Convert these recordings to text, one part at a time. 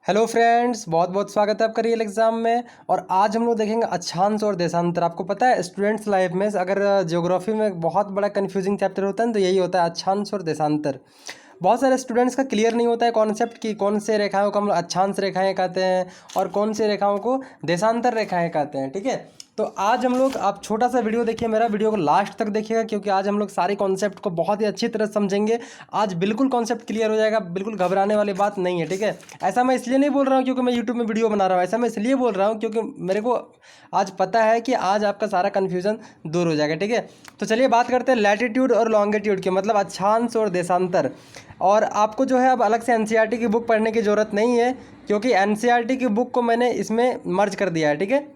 Hello friends, बहुत बहुत स्वागत है आपका रियल एग्जाम में। और आज हम लोग देखेंगे अक्षांश और देशांतर। आपको पता है स्टूडेंट्स लाइफ में अगर ज्योग्राफी में एक बहुत बड़ा कंफ्यूजिंग चैप्टर होता है ना, तो यही होता है अक्षांश और देशांतर। बहुत सारे स्टूडेंट्स का क्लियर नहीं होता है कॉन्सेप्ट कि कौन से रेखाओं को हम लोग अक्षांश रेखाएं कहते हैं और कौन से रेखाओं को देशांतर रेखाएं कहते हैं। ठीक है, तो आज हम लोग, आप छोटा सा वीडियो देखिए, मेरा वीडियो को लास्ट तक देखिएगा, क्योंकि आज हम लोग सारे कॉन्सेप्ट को बहुत ही अच्छी तरह समझेंगे। आज बिल्कुल कॉन्सेप्ट क्लियर हो जाएगा, बिल्कुल घबराने वाली बात नहीं है। ठीक है, ऐसा मैं इसलिए नहीं बोल रहा हूँ क्योंकि मैं यूट्यूब में वीडियो बना रहा हूँ, ऐसा मैं इसलिए बोल रहा हूँ क्योंकि मेरे को आज पता है कि आज आपका सारा कन्फ्यूजन दूर हो जाएगा। ठीक है, तो चलिए बात करते हैं लैटिट्यूड और लॉन्गिट्यूड के, मतलब अक्षांश और देशांतर। और आपको जो है अब अलग से एनसीईआरटी की बुक पढ़ने की ज़रूरत नहीं है, क्योंकि एनसीईआरटी की बुक को मैंने इसमें मर्ज कर दिया है। ठीक है,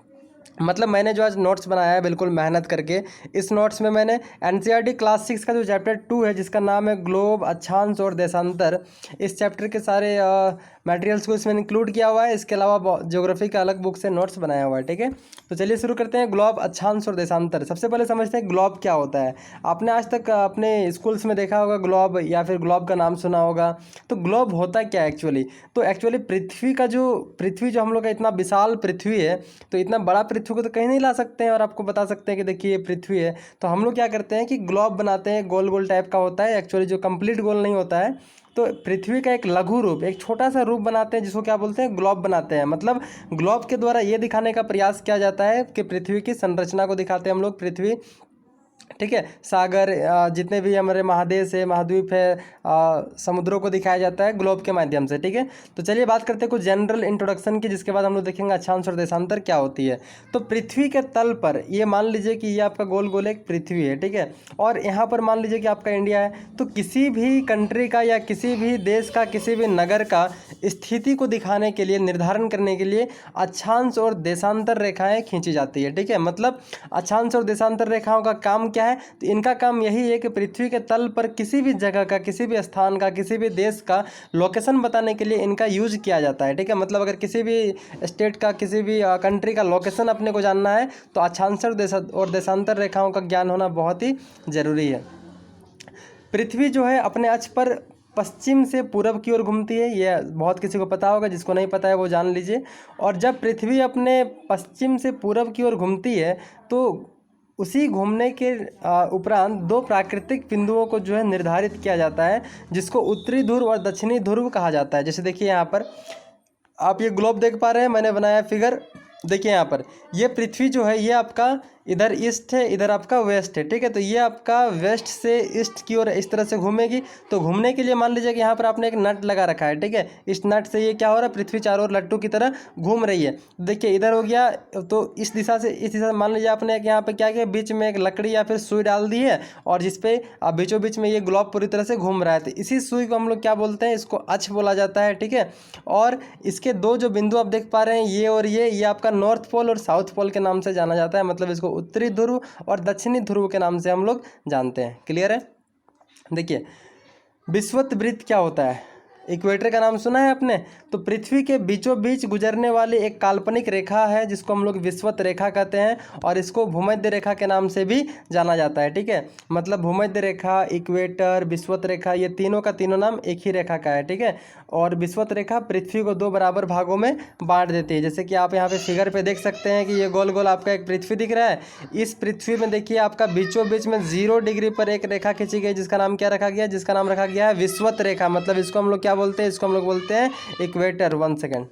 मतलब मैंने जो आज नोट्स बनाया है बिल्कुल मेहनत करके, इस नोट्स में मैंने एनसीईआरटी क्लास 6 का जो चैप्टर 2 है, जिसका नाम है ग्लोब, अक्षांश और देशांतर, इस चैप्टर के सारे मटेरियल्स को इसमें इंक्लूड किया हुआ है। इसके अलावा ज्योग्राफी का अलग बुक से नोट्स बनाया हुआ है। ठीक है, तो चलिए शुरू करते हैं। ग्लोब, अक्षांश और देशांतर। सबसे पहले समझते हैं ग्लोब क्या होता है। आपने आज तक अपने स्कूल्स में देखा होगा ग्लोब, या फिर ग्लोब का नाम सुना होगा। तो ग्लोब होता क्या है एक्चुअली? तो एक्चुअली पृथ्वी जो हम लोग का इतना विशाल पृथ्वी है, तो इतना बड़ा पृथ्वी को तो कहीं नहीं ला सकते हैं और आपको बता सकते हैं कि देखिए ये पृथ्वी है। तो हम लोग क्या करते हैं कि ग्लोब बनाते हैं, गोल गोल टाइप का होता है एक्चुअली, जो कंप्लीट गोल नहीं होता है। तो पृथ्वी का एक लघु रूप, एक छोटा सा रूप बनाते हैं, जिसको क्या बोलते हैं, ग्लोब बनाते हैं। मतलब ग्लोब के द्वारा ये दिखाने का प्रयास किया जाता है कि पृथ्वी की संरचना को दिखाते हैं हम लोग, पृथ्वी, ठीक है, सागर, जितने भी हमारे महादेश है, महाद्वीप है, समुद्रों को दिखाया जाता है ग्लोब के माध्यम से। ठीक है, तो चलिए बात करते हैं कुछ जनरल इंट्रोडक्शन की, जिसके बाद हम लोग देखेंगे अक्षांश और देशांतर क्या होती है। तो पृथ्वी के तल पर ये मान लीजिए कि ये आपका गोल गोल एक पृथ्वी है। ठीक है, और यहाँ पर मान लीजिए कि आपका इंडिया है। तो किसी भी कंट्री का या किसी भी देश का, किसी भी नगर का स्थिति को दिखाने के लिए, निर्धारण करने के लिए अक्षांश और देशांतर रेखाएं खींची जाती है। ठीक है, मतलब अक्षांश और देशांतर रेखाओं का काम क्या है? तो इनका काम यही है कि पृथ्वी के तल पर किसी भी जगह का, किसी भी स्थान का, किसी भी देश का लोकेशन बताने के लिए इनका यूज किया जाता है। ठीक है, मतलब अगर किसी भी स्टेट का, किसी भी कंट्री का लोकेशन अपने को जानना है, तो अक्षांश और देशांतर रेखाओं का ज्ञान होना बहुत ही ज़रूरी है। पृथ्वी जो है अपने अक्ष पर पश्चिम से पूरब की ओर घूमती है, यह बहुत किसी को पता होगा, जिसको नहीं पता है वो जान लीजिए। और जब पृथ्वी अपने पश्चिम से पूरब की ओर घूमती है, तो उसी घूमने के उपरांत दो प्राकृतिक बिंदुओं को जो है निर्धारित किया जाता है, जिसको उत्तरी ध्रुव और दक्षिणी ध्रुव कहा जाता है। जैसे देखिए यहाँ पर आप ये ग्लोब देख पा रहे हैं, मैंने बनाया फिगर। देखिए यहाँ पर ये पृथ्वी जो है, ये आपका इधर ईस्ट है, इधर आपका वेस्ट है। ठीक है, तो ये आपका वेस्ट से ईस्ट की ओर इस तरह से घूमेगी। तो घूमने के लिए मान लीजिए कि यहाँ पर आपने एक नट लगा रखा है। ठीक है, इस नट से ये क्या हो रहा है, पृथ्वी चारों ओर लट्टू की तरह घूम रही है। देखिए इधर हो गया, तो इस दिशा से मान लीजिए आपने यहाँ पर क्या किया, बीच में एक लकड़ी या फिर सुई डाल दी है, और जिसपे बीचों बीच में ये ग्लोब पूरी तरह से घूम रहा है। तो इसी सुई को हम लोग क्या बोलते हैं, इसको अक्ष बोला जाता है। ठीक है, और इसके दो जो बिंदु आप देख पा रहे हैं, ये और ये आपका नॉर्थ पोल और साउथ पोल के नाम से जाना जाता है। मतलब इसको उत्तरी ध्रुव और दक्षिणी ध्रुव के नाम से हम लोग जानते हैं। क्लियर है? देखिए विषुवत वृत्त क्या होता है, इक्वेटर का नाम सुना है आपने? तो पृथ्वी के बीचों बीच गुजरने वाली एक काल्पनिक रेखा है, जिसको हम लोग विषुवत रेखा कहते हैं, और इसको भूमध्य रेखा के नाम से भी जाना जाता है। ठीक है, मतलब भूमध्य रेखा, इक्वेटर, विषुवत रेखा, ये तीनों का तीनों नाम एक ही रेखा का है। ठीक है, और विषुवत रेखा पृथ्वी को दो बराबर भागों में बांट देती है। जैसे कि आप यहाँ पे फिगर पे देख सकते हैं कि ये गोल गोल आपका एक पृथ्वी दिख रहा है। इस पृथ्वी में देखिए आपका बीचों बीच में 0 डिग्री पर एक रेखा खींची गई, जिसका नाम क्या रखा गया, जिसका नाम रखा गया है विषुवत रेखा। मतलब इसको हम लोग क्या बोलते हैं, इसको हम लोग बोलते हैं इक्वेटर। 1 सेकेंड।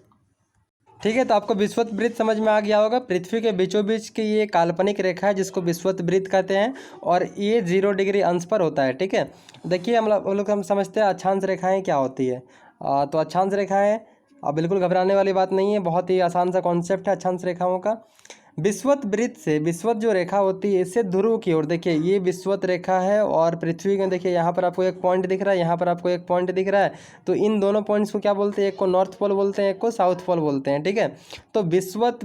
ठीक है, तो आपको विषुवत वृत्त समझ में आ गया होगा। पृथ्वी के बीचों बीच की ये काल्पनिक रेखा है, जिसको विषुवत वृत्त कहते हैं, और ये 0 डिग्री अंश पर होता है। ठीक है, देखिए हम समझते हैं अक्षांश रेखाएं क्या होती है। तो अक्षांश रेखाएं, अब बिल्कुल घबराने वाली बात नहीं है, बहुत ही आसान सा कॉन्सेप्ट है अक्षांश रेखाओं का। विषुवत वृत्त से, विषुवत जो रेखा होती है, इससे ध्रुव की ओर, देखिए ये विषुवत रेखा है, और पृथ्वी में देखिए यहाँ पर आपको एक पॉइंट दिख रहा है, यहाँ पर आपको एक पॉइंट दिख रहा है। तो इन दोनों पॉइंट्स को क्या बोलते हैं, एक को नॉर्थ पोल बोलते हैं, एक को साउथ पोल बोलते हैं। ठीक है, तो विषुवत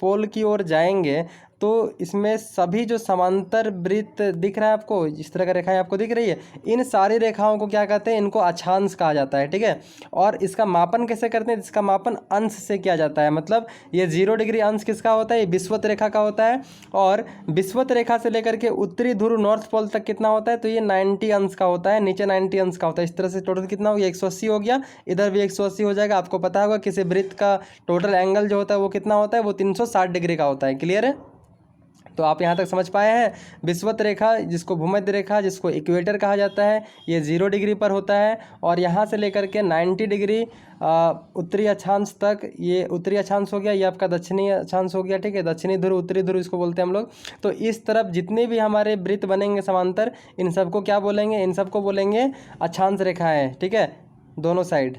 पोल की ओर जाएंगे तो इसमें सभी जो समांतर वृत्त दिख रहा है आपको, जिस तरह का रेखाएं आपको दिख रही है, इन सारी रेखाओं को क्या कहते हैं, इनको अक्षांश कहा जाता है। ठीक है, और इसका मापन कैसे करते हैं, इसका मापन अंश से किया जाता है। मतलब ये 0 डिग्री अंश किसका होता है, ये विषुवत रेखा का होता है। और विषुवत रेखा से लेकर के उत्तरी ध्रुव नॉर्थ पोल तक कितना होता है, तो ये 90 अंश का होता है, नीचे 90 अंश का होता है। इस तरह से टोटल कितना हो गया, 180 हो गया, इधर भी 180 हो जाएगा। आपको पता होगा किसी वृत्त का टोटल एंगल जो होता है वो कितना होता है, वो 360 डिग्री का होता है। क्लियर है, तो आप यहाँ तक समझ पाए हैं। विषुवत रेखा जिसको भूमध्य रेखा, जिसको इक्वेटर कहा जाता है, ये 0 डिग्री पर होता है। और यहाँ से लेकर के 90 डिग्री उत्तरी अक्षांश तक, ये उत्तरी अक्षांश हो गया, ये आपका दक्षिणी अक्षांश हो गया। ठीक है, दक्षिणी ध्रुव, उत्तरी ध्रुव इसको बोलते हैं हम लोग। तो इस तरफ जितने भी हमारे वृत्त बनेंगे समांतर, इन सबको क्या बोलेंगे, इन सबको बोलेंगे अक्षांश रेखाएँ। ठीक है, दोनों साइड।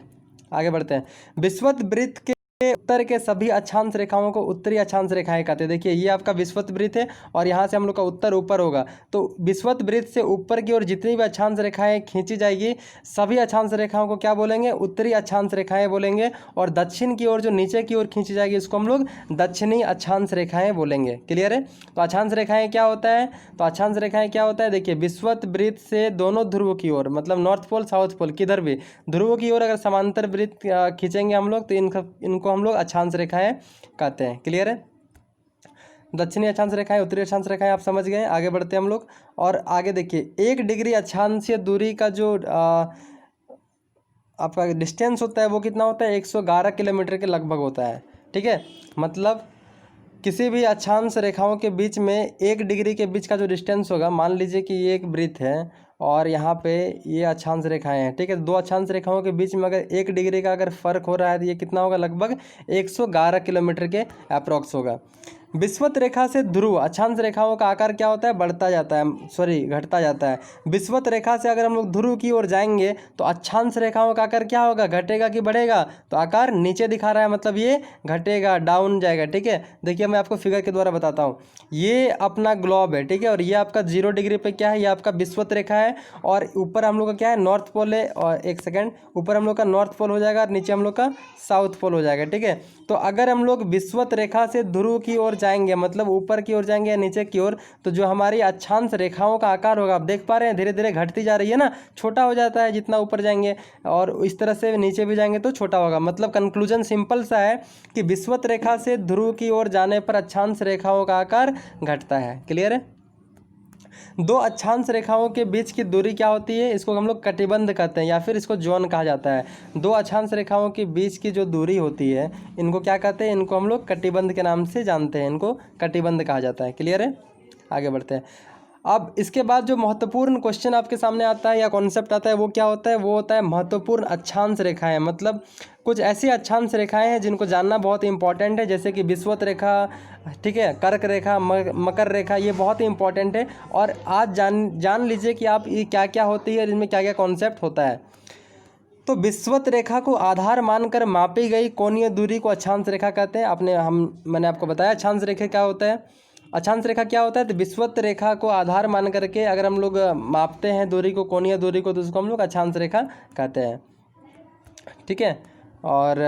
आगे बढ़ते हैं। विषुवत वृत्त के उत्तर के सभी अक्षांश रेखाओं को उत्तरी अक्षांश रेखाएं कहते हैं। देखिए ये आपका विषुवत वृत्त है और यहाँ से हम लोग का उत्तर ऊपर होगा, तो विषुवत वृत्त से ऊपर की ओर जितनी भी अक्षांश रेखाएं खींची जाएगी, सभी अक्षांश रेखाओं को क्या बोलेंगे, उत्तरी अक्षांश रेखाएं बोलेंगे। और दक्षिण की ओर जो नीचे की ओर खींची जाएगी, इसको हम लोग दक्षिणी अक्षांश रेखाएं बोलेंगे। क्लियर है, तो अक्षांश रेखाएं क्या होता है, तो अक्षांश रेखाएं क्या होता है, देखिए विषुवत वृत्त से दोनों ध्रुवों की ओर, मतलब नॉर्थ पोल साउथ पोल किधर भी ध्रुवों की ओर अगर समांतर वृत्त खींचेंगे हम लोग, तो इनको हम लोग अक्षांश रेखाएं कहते हैं। क्लियर है, दक्षिणी अक्षांश रेखाएं, उत्तरी अक्षांश रेखाएं आप समझ गए। आगे बढ़ते हैं हम लोग, और आगे देखिए 1 डिग्री अक्षांशीय दूरी का जो आपका डिस्टेंस होता है वो कितना होता है, 111 किलोमीटर के लगभग होता है। ठीक है, मतलब किसी भी अक्षांश रेखाओं के बीच में 1 डिग्री के बीच का जो डिस्टेंस होगा, मान लीजिए कि ये एक वृत्त है और यहाँ पे ये अक्षांश रेखाएं हैं। ठीक है, दो अक्षांश रेखाओं के बीच में अगर 1 डिग्री का अगर फर्क हो रहा है, तो ये कितना होगा, लगभग 111 किलोमीटर के अप्रॉक्स होगा। विषुवत रेखा से ध्रुव अक्षांश रेखाओं का आकार क्या होता है, बढ़ता जाता है, सॉरी घटता जाता है। विषुवत रेखा से अगर हम लोग ध्रुव की ओर जाएंगे तो अक्षांश रेखाओं का आकार क्या होगा, घटेगा कि बढ़ेगा, तो आकार नीचे दिखा रहा है, मतलब ये घटेगा, डाउन जाएगा। ठीक है, देखिए मैं आपको फिगर के द्वारा बताता हूँ। ये अपना ग्लोब है, ठीक है, और ये आपका 0 डिग्री पे क्या है, ये आपका विषुवत रेखा है, और ऊपर हम लोग का क्या है, नॉर्थ पोल है, और एक सेकेंड, ऊपर हम लोग का नॉर्थ पोल हो जाएगा और नीचे हम लोग का साउथ पोल हो जाएगा। ठीक है, तो अगर हम लोग विषुवत रेखा से ध्रुव की ओर जाएंगे, मतलब ऊपर की ओर जाएंगे या नीचे की ओर, तो जो हमारी अक्षांश रेखाओं का आकार होगा, आप देख पा रहे हैं धीरे धीरे घटती जा रही है ना, छोटा हो जाता है जितना ऊपर जाएंगे, और इस तरह से नीचे भी जाएंगे तो छोटा होगा। मतलब कंक्लूजन सिंपल सा है कि विषुवत रेखा से ध्रुव की ओर जाने पर अक्षांश रेखाओं का आकार घटता है। क्लियर है, दो अक्षांश रेखाओं के बीच की दूरी क्या होती है, इसको हम लोग कटिबंध कहते हैं या फिर इसको जोन कहा जाता है। दो अक्षांश रेखाओं के बीच की जो दूरी होती है, इनको क्या कहते हैं, इनको हम लोग कटिबंध के नाम से जानते हैं, इनको कटिबंध कहा जाता है। क्लियर है, आगे बढ़ते हैं। अब इसके बाद जो महत्वपूर्ण क्वेश्चन आपके सामने आता है या कॉन्सेप्ट आता है, वो क्या होता है, वो होता है महत्वपूर्ण अक्षांश रेखाएं। मतलब कुछ ऐसी अक्षांश रेखाएं हैं जिनको जानना बहुत ही इंपॉर्टेंट है, जैसे कि विषुवत रेखा, ठीक है, कर्क रेखा, मकर रेखा, ये बहुत ही इंपॉर्टेंट है। और आज जान लीजिए कि आप ये क्या क्या होती है और इनमें क्या क्या कॉन्सेप्ट होता है। तो विषुवत रेखा को आधार मानकर मापी गई कोणीय दूरी को अक्षांश रेखा कहते हैं। मैंने आपको बताया अक्षांश रेखा क्या होता है, अक्षांश रेखा क्या होता है, तो विषुवत रेखा को आधार मान करके अगर हम लोग मापते हैं दूरी को, कोणीय दूरी को, तो उसको हम लोग अक्षांश रेखा कहते हैं। ठीक है, और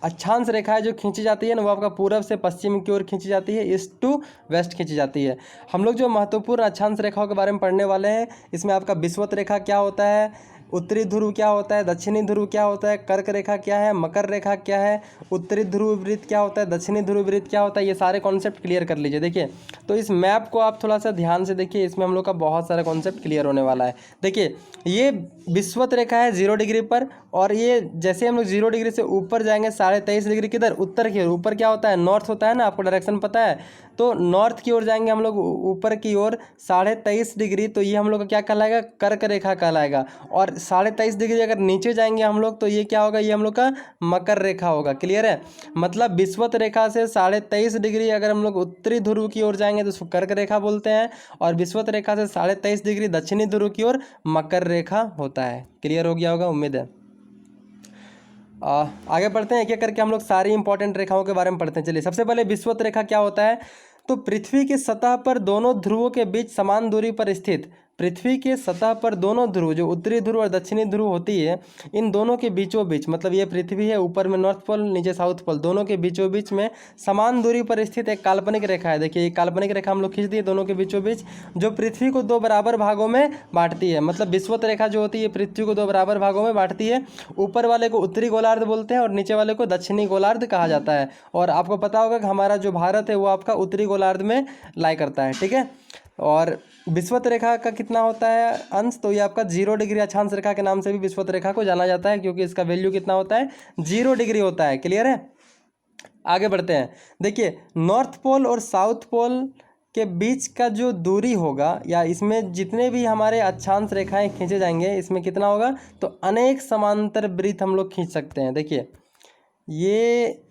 अक्षांश रेखाएं जो खींची जाती है ना, वो आपका पूरब से पश्चिम की ओर खींची जाती है, ईस्ट टू वेस्ट खींची जाती है। हम लोग जो महत्वपूर्ण अक्षांश रेखाओं के बारे में पढ़ने वाले हैं, इसमें आपका विषुवत रेखा क्या होता है, उत्तरी ध्रुव क्या होता है, दक्षिणी ध्रुव क्या होता है, कर्क रेखा क्या है, मकर रेखा क्या है, उत्तरी ध्रुव वृत्त क्या होता है, दक्षिणी ध्रुव वृत्त क्या होता है, ये सारे कॉन्सेप्ट क्लियर कर लीजिए। देखिए, तो इस मैप को आप थोड़ा सा ध्यान से देखिए, इसमें हम लोग का बहुत सारा कॉन्सेप्ट क्लियर होने वाला है। देखिए, ये विषुवत रेखा है 0 डिग्री पर, और ये जैसे हम लोग 0 डिग्री से ऊपर जाएंगे 23.5 डिग्री किधर, उत्तर की ओर। ऊपर क्या होता है, नॉर्थ होता है ना, आपको डायरेक्शन पता है, तो नॉर्थ की ओर जाएंगे हम लोग ऊपर की ओर 23.5 डिग्री, तो ये हम लोग का क्या कहलाएगा, कर्क रेखा कहलाएगा। और 23.5 डिग्री अगर नीचे जाएंगे हम लोग, तो ये क्या होगा, ये हम लोग का मकर रेखा होगा। क्लियर है, मतलब विषुवत रेखा से 23.5 डिग्री अगर हम लोग उत्तरी ध्रुव की ओर जाएंगे तो उसको कर्क रेखा बोलते हैं, और विषुवत रेखा से 23.5 डिग्री दक्षिणी ध्रुव की ओर मकर रेखा होता है। क्लियर हो गया होगा, उम्मीद है। आगे बढ़ते हैं, एक एक करके हम लोग सारी इंपॉर्टेंट रेखाओं के बारे में पढ़ते हैं। चलिए, सबसे पहले विषुवत रेखा क्या होता है, तो पृथ्वी की सतह पर दोनों ध्रुवों के बीच समान दूरी पर स्थित पृथ्वी के सतह पर दोनों ध्रुव, जो उत्तरी ध्रुव और दक्षिणी ध्रुव होती है, इन दोनों के बीचों बीच, मतलब ये पृथ्वी है, ऊपर में नॉर्थ पोल, नीचे साउथ पोल, दोनों के बीचों बीच में समान दूरी पर स्थित एक काल्पनिक रेखा है। देखिए ये काल्पनिक रेखा हम लोग खींच दिए दोनों के बीचों बीच, जो पृथ्वी को 2 बराबर भागों में बांटती है। मतलब विषुवत रेखा जो होती है पृथ्वी को 2 बराबर भागों में बांटती है। ऊपर वाले को उत्तरी गोलार्ध बोलते हैं और नीचे वाले को दक्षिणी गोलार्ध कहा जाता है। और आपको पता होगा कि हमारा जो भारत है वो आपका उत्तरी गोलार्ध में लाई करता है, ठीक है। और विषुवत रेखा का कितना होता है अंश, तो ये आपका 0 डिग्री अक्षांश रेखा के नाम से भी विषुवत रेखा को जाना जाता है, क्योंकि इसका वैल्यू कितना होता है, 0 डिग्री होता है। क्लियर है, आगे बढ़ते हैं। देखिए नॉर्थ पोल और साउथ पोल के बीच का जो दूरी होगा, या इसमें जितने भी हमारे अक्षांश रेखाएं खींचे जाएंगे, इसमें कितना होगा, तो अनेक समांतर वृत्त हम लोग खींच सकते हैं। देखिए ये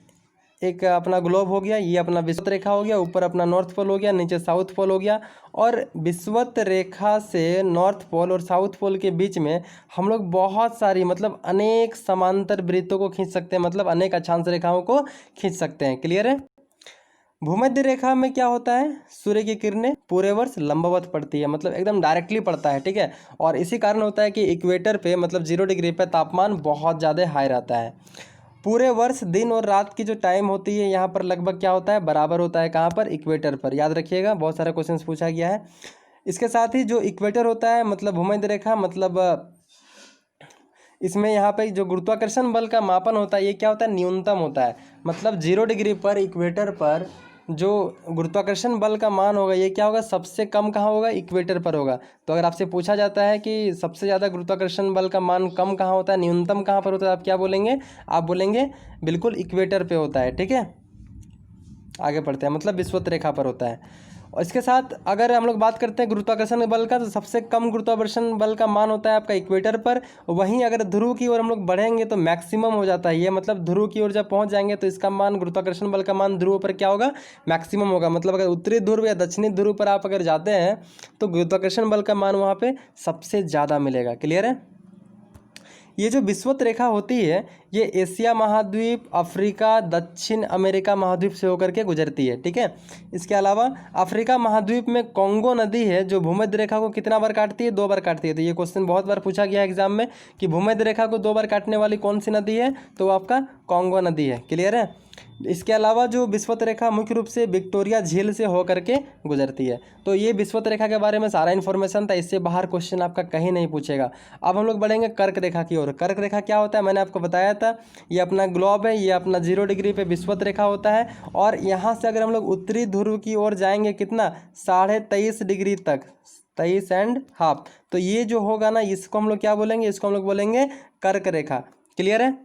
एक अपना ग्लोब हो गया, ये अपना विषुवत रेखा हो गया, ऊपर अपना नॉर्थ पोल हो गया, नीचे साउथ पोल हो गया। और विषुवत रेखा से नॉर्थ पोल और साउथ पोल के बीच में हम लोग बहुत सारी, मतलब अनेक समांतर वृत्तों को खींच सकते हैं, मतलब अनेक अक्षांश रेखाओं को खींच सकते हैं। क्लियर है। भूमध्य रेखा में क्या होता है, सूर्य की किरणें पूरे वर्ष लंबवत पड़ती है, मतलब एकदम डायरेक्टली पड़ता है, ठीक है। और इसी कारण होता है कि इक्वेटर पे, मतलब 0 डिग्री पे तापमान बहुत ज़्यादा हाई रहता है। पूरे वर्ष दिन और रात की जो टाइम होती है यहाँ पर लगभग क्या होता है, बराबर होता है। कहाँ पर, इक्वेटर पर। याद रखिएगा, बहुत सारा क्वेश्चंस पूछा गया है। इसके साथ ही जो इक्वेटर होता है, मतलब भूमध्य रेखा, मतलब इसमें यहाँ पे जो गुरुत्वाकर्षण बल का मापन होता है, ये क्या होता है, न्यूनतम होता है। मतलब 0 डिग्री पर इक्वेटर पर जो गुरुत्वाकर्षण बल का मान होगा, ये क्या होगा, सबसे कम कहाँ होगा, इक्वेटर पर होगा। तो अगर आपसे पूछा जाता है कि सबसे ज़्यादा गुरुत्वाकर्षण बल का मान कम कहाँ होता है, न्यूनतम कहाँ पर होता है, आप क्या बोलेंगे, आप बोलेंगे बिल्कुल इक्वेटर पे होता है, ठीक है। आगे बढ़ते हैं, मतलब विषुवत रेखा पर होता है। और इसके साथ अगर हम लोग बात करते हैं गुरुत्वाकर्षण बल का, तो सबसे कम गुरुत्वाकर्षण बल का मान होता है आपका इक्वेटर पर। वहीं अगर ध्रुव की ओर हम लोग बढ़ेंगे तो मैक्सिमम हो जाता है ये, मतलब ध्रुव की ओर जब पहुंच जाएंगे तो इसका मान, गुरुत्वाकर्षण बल का मान ध्रुव पर क्या होगा, मैक्सिमम होगा। मतलब अगर उत्तरी ध्रुव या दक्षिणी ध्रुव पर आप अगर जाते हैं तो गुरुत्वाकर्षण बल का मान वहाँ पर सबसे ज़्यादा मिलेगा। क्लियर है। ये जो विषुवत रेखा होती है, ये एशिया महाद्वीप, अफ्रीका, दक्षिण अमेरिका महाद्वीप से होकर के गुजरती है, ठीक है। इसके अलावा अफ्रीका महाद्वीप में कॉन्गो नदी है, जो भूमध्य रेखा को कितना बार काटती है, 2 बार काटती है। तो ये क्वेश्चन बहुत बार पूछा गया है एग्जाम में कि भूमध्य रेखा को 2 बार काटने वाली कौन सी नदी है, तो वो आपका कॉन्गो नदी है। क्लियर है। इसके अलावा जो विषुवत रेखा मुख्य रूप से विक्टोरिया झील से होकर के गुजरती है। तो ये विषुवत रेखा के बारे में सारा इन्फॉर्मेशन था, इससे बाहर क्वेश्चन आपका कहीं नहीं पूछेगा। अब हम लोग बढ़ेंगे कर्क रेखा की ओर। कर्क रेखा क्या होता है, मैंने आपको बताया था, ये अपना ग्लोब है, ये अपना 0 डिग्री पे विषुवत रेखा होता है। और यहाँ से अगर हम लोग उत्तरी ध्रुव की ओर जाएंगे, कितना, 23.5 डिग्री तक, 23.5, तो ये जो होगा ना, इसको हम लोग क्या बोलेंगे, इसको हम लोग बोलेंगे कर्क रेखा। क्लियर है।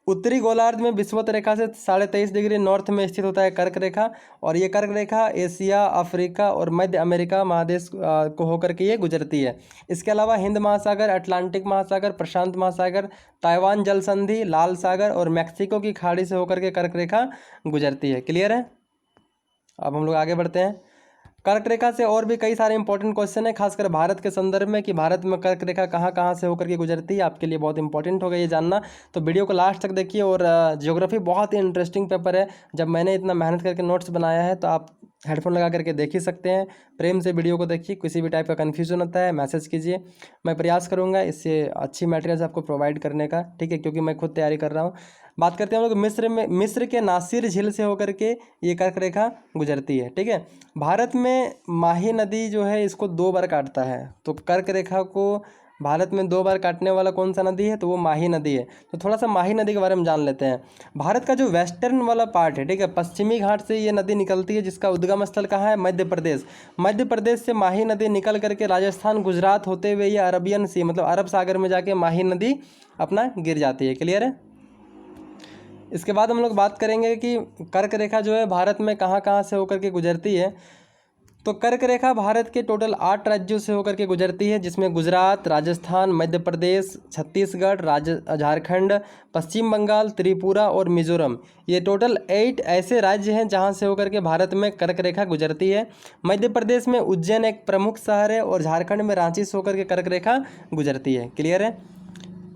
उत्तरी गोलार्ध में विषुवत रेखा से 23.5 डिग्री नॉर्थ में स्थित होता है कर्क रेखा। और ये कर्क रेखा एशिया, अफ्रीका और मध्य अमेरिका महादेश को होकर के ये गुजरती है। इसके अलावा हिंद महासागर, अटलांटिक महासागर, प्रशांत महासागर, ताइवान जल संधि, लाल सागर और मैक्सिको की खाड़ी से होकर के कर्क रेखा गुजरती है। क्लियर है। अब हम लोग आगे बढ़ते हैं। कर्क रेखा से और भी कई सारे इंपॉर्टेंट क्वेश्चन है, खासकर भारत के संदर्भ में, कि भारत में कर्क रेखा कहाँ कहाँ से होकर के गुजरती है, आपके लिए बहुत इंपॉर्टेंट होगा ये जानना। तो वीडियो को लास्ट तक देखिए। और ज्योग्राफी बहुत ही इंटरेस्टिंग पेपर है। जब मैंने इतना मेहनत करके नोट्स बनाया है, तो आप हेडफोन लगा करके देख ही सकते हैं। प्रेम से वीडियो को देखिए, किसी भी टाइप का कन्फ्यूजन होता है मैसेज कीजिए, मैं प्रयास करूँगा इससे अच्छी मटेरियल्स आपको प्रोवाइड करने का, ठीक है, क्योंकि मैं खुद तैयारी कर रहा हूँ। बात करते हैं हम लोग मिस्र के नासिर झील से होकर के ये कर्क रेखा गुजरती है, ठीक है। भारत में माही नदी जो है, इसको 2 बार काटता है। तो कर्क रेखा को भारत में 2 बार काटने वाला कौन सा नदी है, तो वो माही नदी है। तो थोड़ा सा माही नदी के बारे में जान लेते हैं। भारत का जो वेस्टर्न वाला पार्ट है, ठीक है, पश्चिमी घाट से ये नदी निकलती है, जिसका उद्गम स्थल कहाँ है, मध्य प्रदेश। मध्य प्रदेश से माही नदी निकल करके राजस्थान, गुजरात होते हुए ये अरबियन सी, मतलब अरब सागर में जाके माही नदी अपना गिर जाती है। क्लियर है। इसके बाद हम लोग बात करेंगे कि कर्क रेखा जो है भारत में कहाँ कहाँ से होकर के गुजरती है। तो कर्क रेखा भारत के टोटल 8 राज्यों से होकर के गुजरती है, जिसमें गुजरात, राजस्थान, मध्य प्रदेश, छत्तीसगढ़, झारखंड, पश्चिम बंगाल, त्रिपुरा और मिजोरम। ये टोटल 8 ऐसे राज्य हैं जहां से होकर के भारत में कर्क रेखा गुजरती है। मध्य प्रदेश में उज्जैन एक प्रमुख शहर है और झारखंड में रांची से होकर के कर्क रेखा गुजरती है। क्लियर है।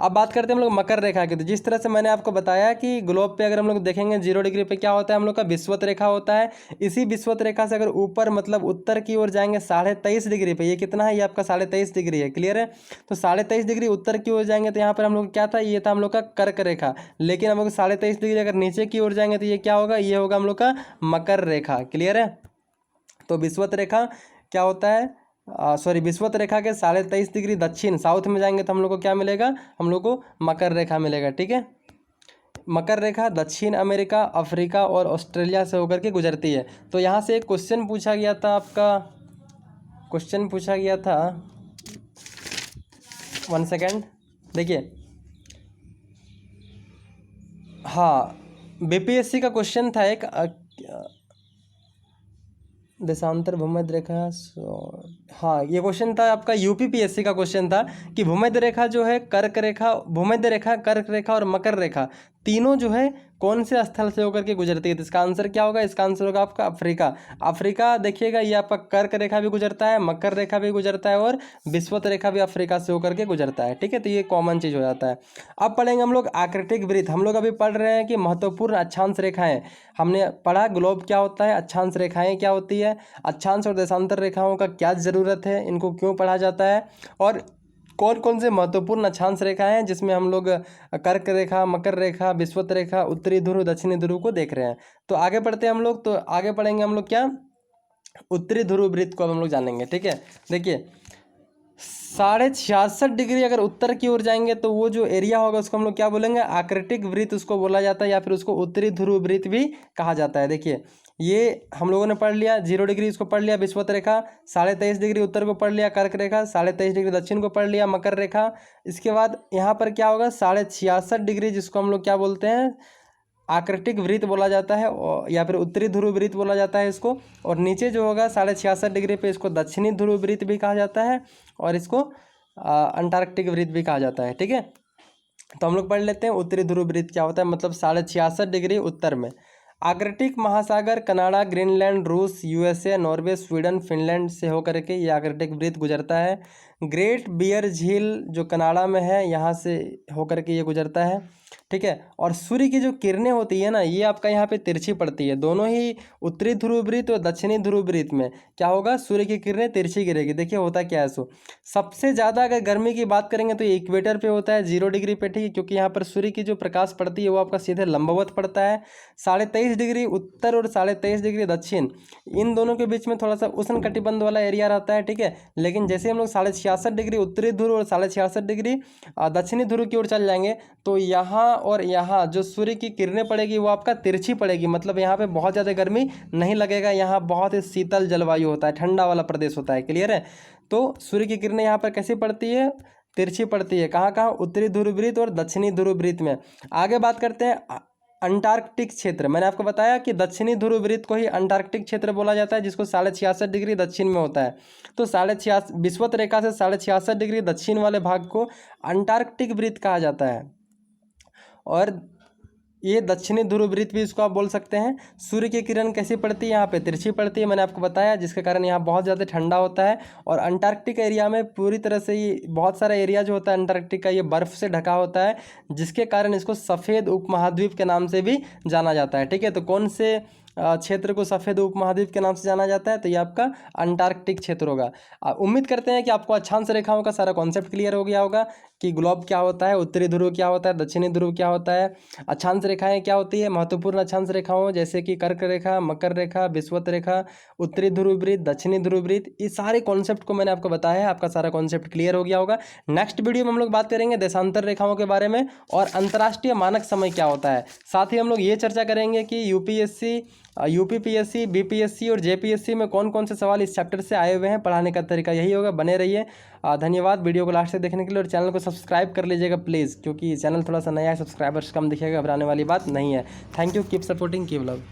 अब बात करते हैं हम लोग मकर रेखा की। तो जिस तरह से मैंने आपको बताया कि ग्लोब पे अगर हम लोग देखेंगे 0 डिग्री पे क्या होता है, हम लोग का विषुवत रेखा होता है। इसी विषुवत रेखा से अगर ऊपर मतलब उत्तर की ओर जाएंगे 23.5 डिग्री पे, ये कितना है, ये आपका 23.5 डिग्री है, क्लियर है। तो 23.5 डिग्री उत्तर की ओर जाएंगे तो यहाँ पर हम लोग क्या था, ये था हम लोग का कर्क रेखा। लेकिन हम लोग 23.5 डिग्री अगर नीचे की ओर जाएंगे तो ये क्या होगा, ये होगा हम लोग का मकर रेखा, क्लियर है। तो विषुवत रेखा क्या होता है, सॉरी, विषुवत रेखा के 23.5 डिग्री दक्षिण साउथ में जाएंगे तो हम लोग को क्या मिलेगा, हम लोग को मकर रेखा मिलेगा, ठीक है। मकर रेखा दक्षिण अमेरिका, अफ्रीका और ऑस्ट्रेलिया से होकर के गुजरती है। तो यहाँ से एक क्वेश्चन पूछा गया था, आपका क्वेश्चन पूछा गया था, 1 सेकेंड देखिए, हाँ, बीपीएससी का क्वेश्चन था एक, देशांतर भूमध्य रेखा, हाँ, ये क्वेश्चन था आपका यूपीपीएससी का क्वेश्चन था कि भूमध्य रेखा जो है, कर्क रेखा, भूमध्य रेखा, कर्क रेखा और मकर रेखा तीनों जो है कौन से स्थल से होकर के गुजरती है। तो इसका आंसर क्या होगा, इसका आंसर होगा आपका अफ्रीका। अफ्रीका देखिएगा, ये आपका कर्क रेखा भी गुजरता है, मकर रेखा भी गुजरता है और विषुवत रेखा भी अफ्रीका से होकर के गुजरता है, ठीक है। तो ये कॉमन चीज़ हो जाता है। अब पढ़ेंगे हम लोग आकृतिक वृत्त। हम लोग अभी पढ़ रहे हैं कि महत्वपूर्ण अक्षांश रेखाएं, हमने पढ़ा ग्लोब क्या होता है, अक्षांश रेखाएं क्या होती है, अक्षांश और देशांतर रेखाओं का क्या ज़रूरत है, इनको क्यों पढ़ा जाता है, और कौन कौन से महत्वपूर्ण अक्षांश रेखाएं हैं जिसमें हम लोग कर्क रेखा, मकर रेखा, विषुवत रेखा, उत्तरी ध्रुव, दक्षिणी ध्रुव को देख रहे हैं। तो आगे पढ़ते हैं हम लोग। तो आगे पढ़ेंगे हम लोग क्या, उत्तरी ध्रुव वृत्त को अब हम लोग जानेंगे, ठीक है। देखिए 66.5 डिग्री अगर उत्तर की ओर जाएंगे तो वो जो एरिया होगा उसको हम लोग क्या बोलेंगे, आकृतिक वृत्त उसको बोला जाता है, या फिर उसको उत्तरी ध्रुव वृत्त भी कहा जाता है। देखिए ये हम लोगों ने पढ़ लिया, 0 डिग्री इसको पढ़ लिया विषुवत रेखा, 23.5 डिग्री उत्तर को पढ़ लिया कर्क रेखा, 23.5 डिग्री दक्षिण को पढ़ लिया मकर रेखा। इसके बाद यहाँ पर क्या होगा, 66.5 डिग्री जिसको हम लोग क्या बोलते हैं, आकृतिक वृत्त बोला जाता है, या फिर उत्तरी ध्रुव वृत्त बोला जाता है इसको। और नीचे जो होगा 66.5 डिग्री पे इसको दक्षिणी ध्रुव वृत्त भी कहा जाता है, और इसको अंटार्कटिक वृत्त भी कहा जाता है, ठीक है। तो हम लोग पढ़ लेते हैं उत्तरी ध्रुव वृत्त क्या होता है, मतलब 66.5 डिग्री उत्तर में आर्कटिक महासागर, कनाडा, ग्रीनलैंड, रूस, यूएसए, नॉर्वे, स्वीडन, फिनलैंड से होकर के ये आर्कटिक वृत्त गुजरता है। ग्रेट बियर झील जो कनाडा में है, यहाँ से होकर के ये गुजरता है, ठीक है। और सूर्य की जो किरणें होती है ना, ये आपका यहाँ पे तिरछी पड़ती है, दोनों ही उत्तरी ध्रुव वृत्त और दक्षिणी ध्रुव वृत्त में क्या होगा, सूर्य की किरणें तिरछी गिरेगी। देखिए होता क्या है, सो सबसे ज़्यादा अगर गर्मी की बात करेंगे तो इक्वेटर पे होता है 0 डिग्री पे, ठीक है, क्योंकि यहाँ पर सूर्य की जो प्रकाश पड़ती है वो आपका सीधे लंबवत पड़ता है। 23.5 डिग्री उत्तर और 23.5 डिग्री दक्षिण, इन दोनों के बीच में थोड़ा सा उष्ण कटिबंध वाला एरिया रहता है, ठीक है। लेकिन जैसे हम लोग 66.5 डिग्री उत्तरी ध्रुव और 66.5 डिग्री दक्षिणी ध्रुव की ओर चल जाएंगे तो यहाँ और यहाँ जो सूर्य की किरणें पड़ेगी वो आपका तिरछी पड़ेगी, मतलब यहाँ पे बहुत ज़्यादा गर्मी नहीं लगेगा, यहाँ बहुत ही शीतल जलवायु होता है, ठंडा वाला प्रदेश होता है, क्लियर है। तो सूर्य की किरणें यहाँ पर कैसी पड़ती है, तिरछी पड़ती है, कहाँ कहाँ, उत्तरी ध्रुव वृत्त और दक्षिणी ध्रुव वृत्त में। आगे बात करते हैं अंटार्कटिक क्षेत्र। मैंने आपको बताया कि दक्षिणी ध्रुव वृत्त को ही अंटार्कटिक क्षेत्र बोला जाता है, जिसको 66.5 डिग्री दक्षिण में होता है। तो 66 विषुवत रेखा से 66.5 डिग्री दक्षिण वाले भाग को अंटार्कटिक वृत्त कहा जाता है, और ये दक्षिणी ध्रुव वृत्त भी इसको आप बोल सकते हैं। सूर्य की किरण कैसी पड़ती है, यहाँ पे तिरछी पड़ती है, मैंने आपको बताया, जिसके कारण यहाँ बहुत ज़्यादा ठंडा होता है। और अंटार्कटिक एरिया में पूरी तरह से ये बहुत सारा एरिया जो होता है अंटार्कटिक का, ये बर्फ़ से ढका होता है, जिसके कारण इसको सफ़ेद उपमहाद्वीप के नाम से भी जाना जाता है, ठीक है। तो कौन से क्षेत्र को सफ़ेद उपमहाद्वीप के नाम से जाना जाता है, तो ये आपका अंटार्कटिक क्षेत्र होगा। उम्मीद करते हैं कि आपको अक्षांश रेखाओं का सारा कॉन्सेप्ट क्लियर हो गया होगा कि ग्लोब क्या होता है, उत्तरी ध्रुव क्या होता है, दक्षिणी ध्रुव क्या होता है, अक्षांश रेखाएं क्या होती है, महत्वपूर्ण अक्षांश रेखाओं जैसे कि कर्क रेखा, मकर रेखा, विषुवत रेखा, उत्तरी ध्रुव वृत्त, दक्षिणी ध्रुव वृत्त, इस सारे कॉन्सेप्ट को मैंने आपको बताया है, आपका सारा कॉन्सेप्ट क्लियर हो गया होगा। नेक्स्ट वीडियो में हम लोग बात करेंगे देशांतर रेखाओं के बारे में और अंतर्राष्ट्रीय मानक समय क्या होता है। साथ ही हम लोग ये चर्चा करेंगे कि यूपीपीएससी, बीपीएससी और जेपीएससी में कौन कौन से सवाल इस चैप्टर से आए हुए हैं, पढ़ाने का तरीका यही होगा। बने रहिए, धन्यवाद वीडियो को लास्ट तक देखने के लिए, और चैनल को सब्सक्राइब कर लीजिएगा प्लीज़, क्योंकि चैनल थोड़ा सा नया है, सब्सक्राइबर्स कम दिखेगा, घबराने वाली बात नहीं है। Thank you, keep supporting, keep love.